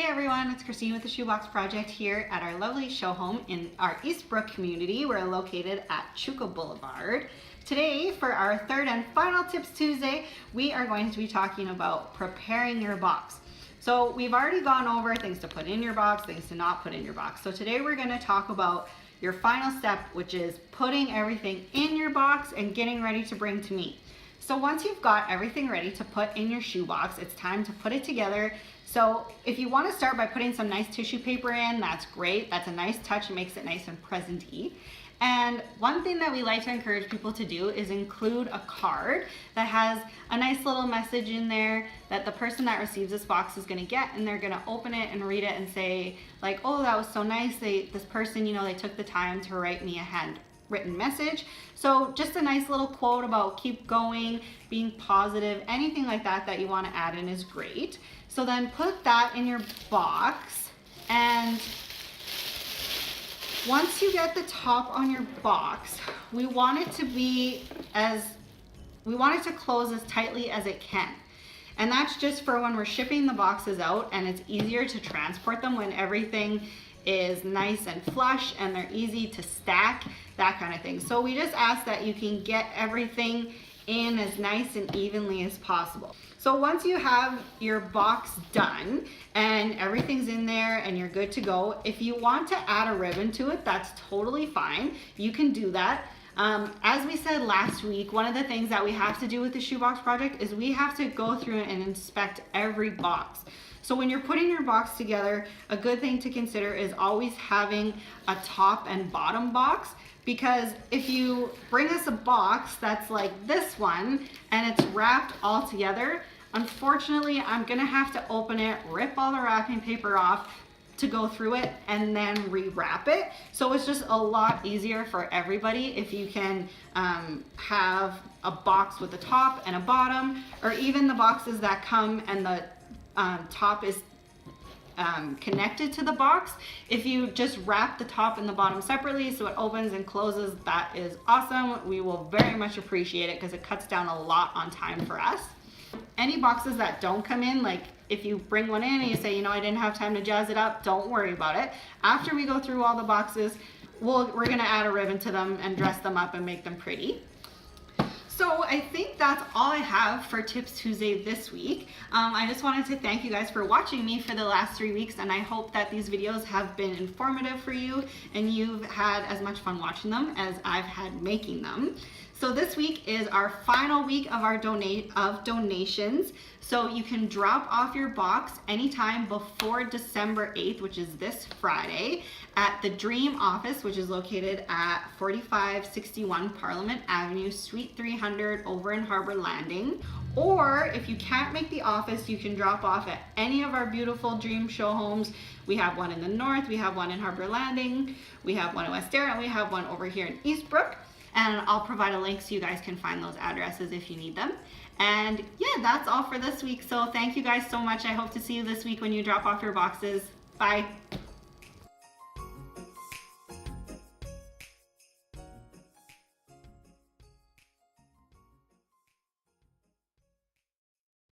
Hey everyone, it's Christine with the Shoebox Project here at our lovely show home in our Eastbrook community. We're located at Chuka Boulevard. Today, for our third and final Tips Tuesday, we are going to be talking about preparing your box. So we've already gone over things to put in your box, things to not put in your box. So today we're going to talk about your final step, which is putting everything in your box and getting ready to bring to me. So once you've got everything ready to put in your shoebox, it's time to put it together. So if you want to start by putting some nice tissue paper in, that's great. That's a nice touch. It makes it nice and present-y. And one thing that we like to encourage people to do is include a card that has a nice little message in there that the person that receives this box is going to get, and they're going to open it and read it and say like, oh, that was so nice. This person, they took the time to write me a handwritten message. So just a nice little quote about keep going, being positive, anything like that that you want to add in is great. So then put that in your box, and once you get the top on your box, we want it to close as tightly as it can. And that's just for when we're shipping the boxes out, and it's easier to transport them when everything is nice and flush and they're easy to stack, that kind of thing. So we just ask that you can get everything in as nice and evenly as possible. So once you have your box done and everything's in there and you're good to go, if you want to add a ribbon to it, that's totally fine. You can do that. As we said last week, one of the things that we have to do with the Shoebox Project is we have to go through and inspect every box. So when you're putting your box together, a good thing to consider is always having a top and bottom box, because if you bring us a box that's like this one and it's wrapped all together, unfortunately, I'm gonna have to open it, rip all the wrapping paper off to go through it and then rewrap it. So it's just a lot easier for everybody if you can have a box with a top and a bottom, or even the boxes that come and the top is connected to the box. If you just wrap the top and the bottom separately so it opens and closes, that is awesome. We will very much appreciate it because it cuts down a lot on time for us. Any boxes that don't come in, like if you bring one in and you say, I didn't have time to jazz it up, don't worry about it. After we go through all the boxes, we're gonna add a ribbon to them and dress them up and make them pretty. So I think that's all I have for Tips Tuesday this week. I just wanted to thank you guys for watching me for the last 3 weeks, and I hope that these videos have been informative for you and you've had as much fun watching them as I've had making them. So this week is our final week of our donations. So you can drop off your box anytime before December 8th, which is this Friday, at the Dream office, which is located at 4561 Parliament Avenue, Suite 300 over in Harbor Landing. Or if you can't make the office, you can drop off at any of our beautiful Dream show homes. We have one in the north, we have one in Harbor Landing, we have one in West Area, and we have one over here in Eastbrook. And I'll provide a link so you guys can find those addresses if you need them. And yeah, that's all for this week. So thank you guys so much. I hope to see you this week when you drop off your boxes. Bye.